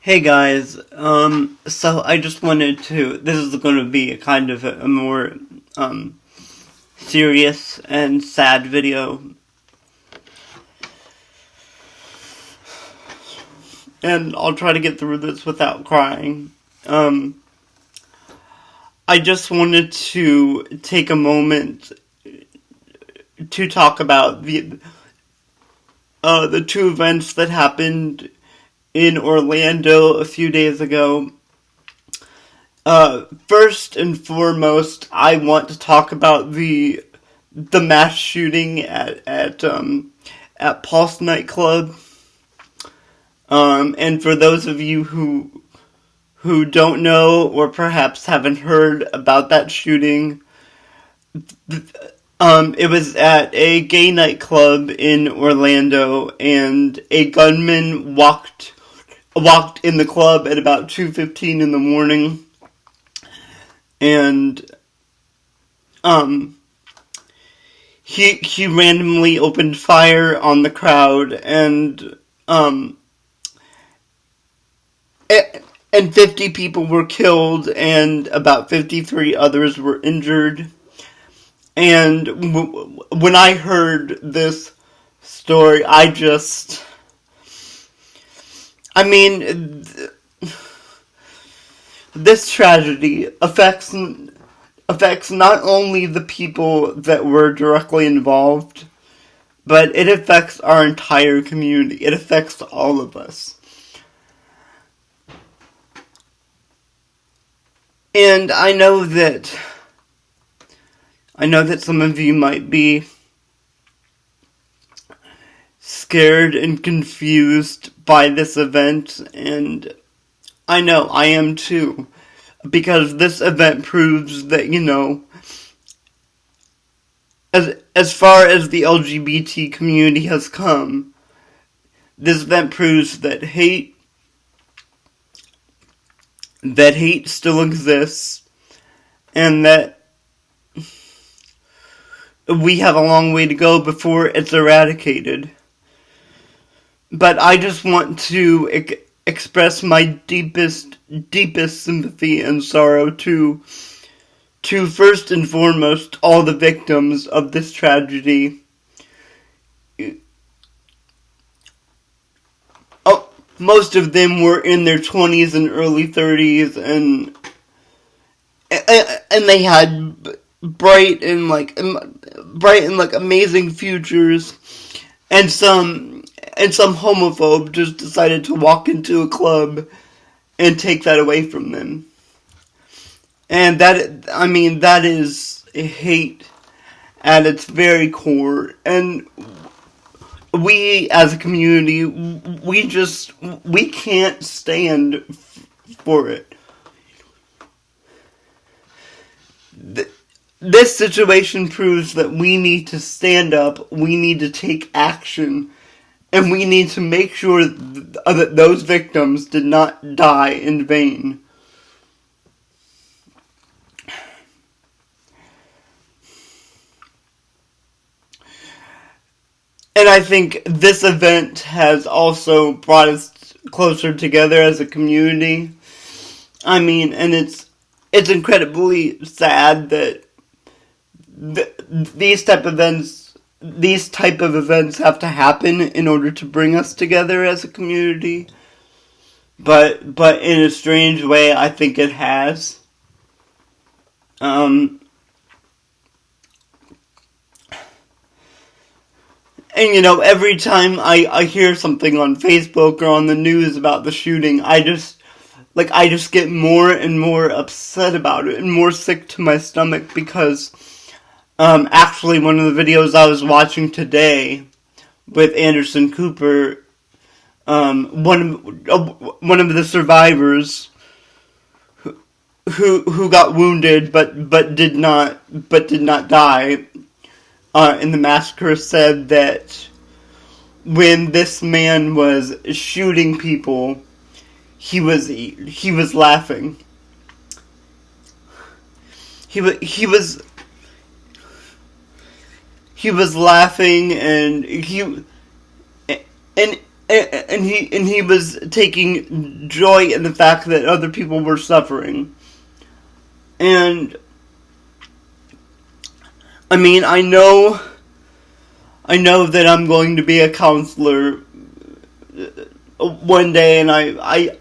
Hey guys, so I just wanted to, this is going to be a kind of a more, serious and sad video, and I'll try to get through this without crying. I just wanted to take a moment to talk about the two events that happened in Orlando a few days ago. First and foremost, I want to talk about the mass shooting at Pulse nightclub. And for those of you who don't know or perhaps haven't heard about that shooting, it was at a gay nightclub in Orlando, and a gunman walked in the club at about 2:15 in the morning, and he randomly opened fire on the crowd, and 50 people were killed and about 53 others were injured. And when I heard this story, this tragedy affects not only the people that were directly involved, but it affects our entire community. It affects all of us. And I know that some of you might be scared and confused by this event, and I know I am too, because this event proves that, as far as the LGBT community has come, this event proves that hate still exists, and that we have a long way to go before it's eradicated. But I just want to express my deepest sympathy and sorrow to first and foremost all the victims of this tragedy. Most of them were in their 20s and early 30s, and they had bright and amazing futures, and some homophobe just decided to walk into a club and take that away from them. And that is hate at its very core, and we as a community, we can't stand for it. This situation proves that we need to stand up, we need to take action, and we need to make sure that those victims did not die in vain. And I think this event has also brought us closer together as a community. And it's incredibly sad that these type of events have to happen in order to bring us together as a community. But in a strange way, I think it has. And every time I hear something on Facebook or on the news about the shooting, I just get more and more upset about it and more sick to my stomach, because actually one of the videos I was watching today with Anderson Cooper, one of the survivors who got wounded but did not die in the massacre, said that when this man was shooting people, he was laughing. He was laughing, and and he was taking joy in the fact that other people were suffering. And I mean, I know that I'm going to be a counselor one day, and I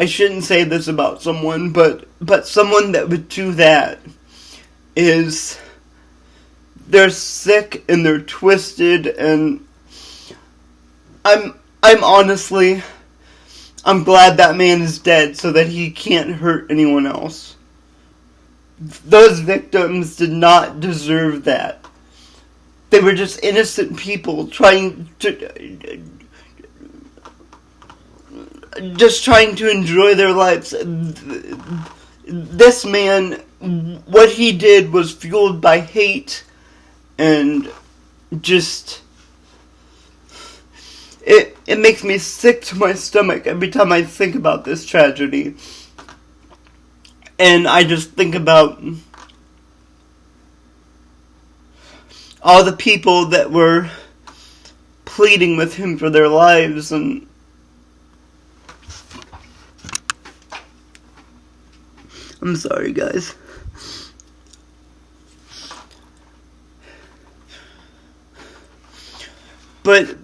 shouldn't say this about someone, but someone that would do that is, they're sick and they're twisted, and I'm honestly, I'm glad that man is dead so that he can't hurt anyone else. Those victims did not deserve that. They were just innocent people trying to enjoy their lives. This man, what he did was fueled by hate, and just, it makes me sick to my stomach every time I think about this tragedy. And I just think about all the people that were pleading with him for their lives, and I'm sorry, guys. But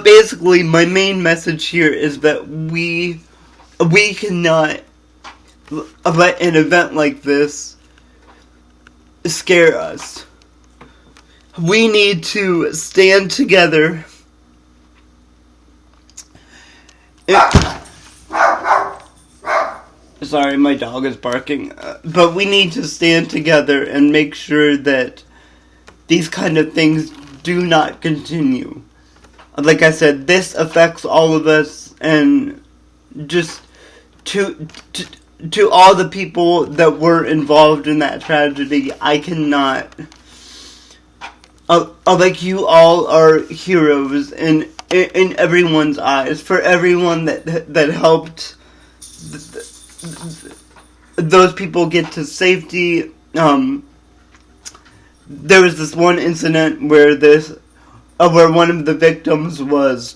basically, my main message here is that we cannot let an event like this scare us. We need to stand together. Sorry, my dog is barking. But we need to stand together and make sure that these kind of things do not continue. Like I said, this affects all of us, and just to all the people that were involved in that tragedy, I cannot. Like, you all are heroes in everyone's eyes. For everyone that helped those people get to safety. There was this one incident where one of the victims was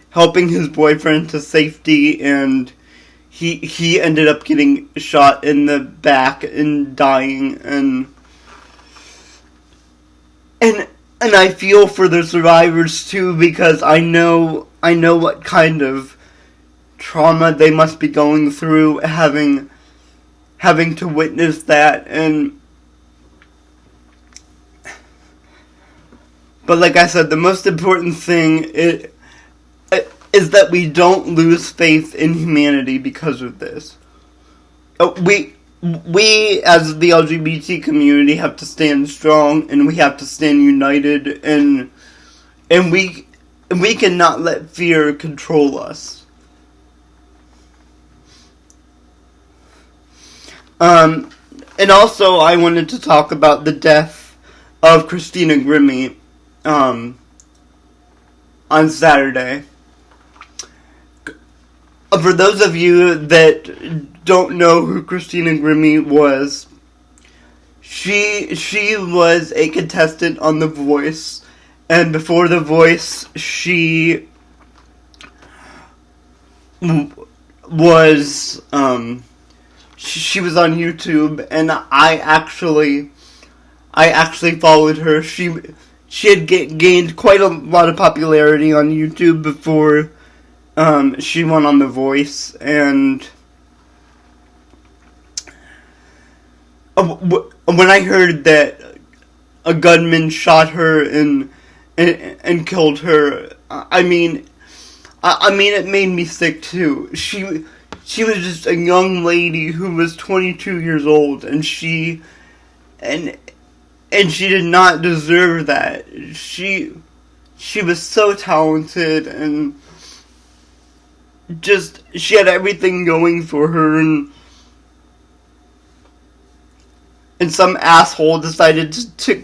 helping his boyfriend to safety, and he ended up getting shot in the back and dying, and I feel for the survivors too, because I know what kind of trauma they must be going through, having to witness that. But like I said, the most important thing is that we don't lose faith in humanity because of this. We as the LGBT community have to stand strong, and we have to stand united, and we cannot let fear control us. And also, I wanted to talk about the death of Christina Grimmie on Saturday. For those of you that don't know who Christina Grimmie was, she was a contestant on The Voice, and before The Voice, she was on YouTube, and I actually followed her. She had gained quite a lot of popularity on YouTube before she went on The Voice, and when I heard that a gunman shot her and killed her, I mean, it made me sick too. She was just a young lady who was 22 years old, and she did not deserve that. She was so talented, and just, she had everything going for her, and some asshole decided to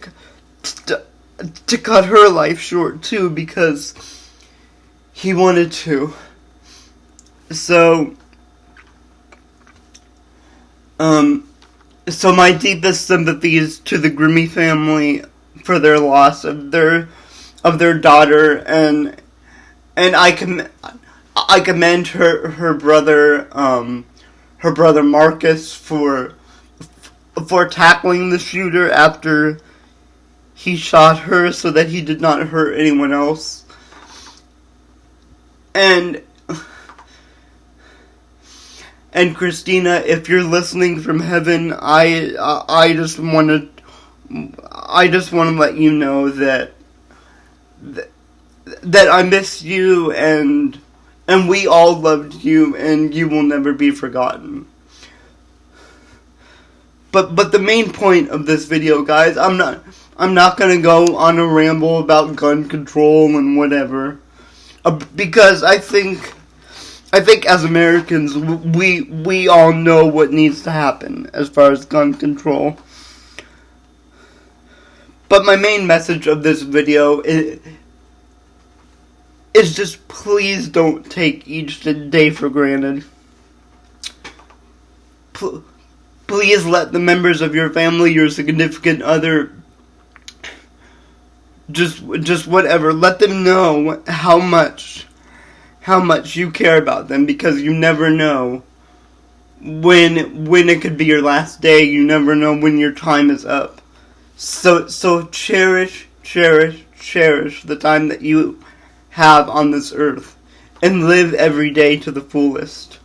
cut her life short too, because he wanted to. So my deepest sympathies to the Grimmie family for their loss of their daughter, and and I commend her brother Marcus for tackling the shooter after he shot her so that he did not hurt anyone else. And Christina, if you're listening from heaven, I just want to let you know that I miss you, and we all loved you, and you will never be forgotten. But the main point of this video, guys, I'm not gonna go on a ramble about gun control and whatever, because I think as Americans we all know what needs to happen as far as gun control. But my main message of this video is just please don't take each day for granted. Please let the members of your family, your significant other, just whatever, let them know how much you care about them, because you never know when it could be your last day. You never know when your time is up. So cherish the time that you have on this earth, and live every day to the fullest.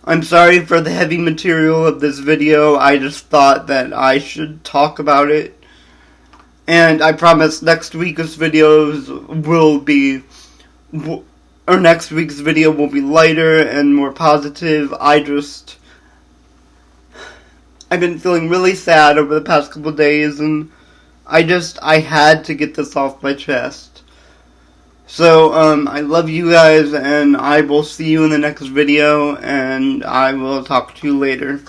I'm sorry for the heavy material of this video. I just thought that I should talk about it. And I promise next week's videos next week's video will be lighter and more positive. I've been feeling really sad over the past couple days, and I had to get this off my chest. So, I love you guys, and I will see you in the next video, and I will talk to you later.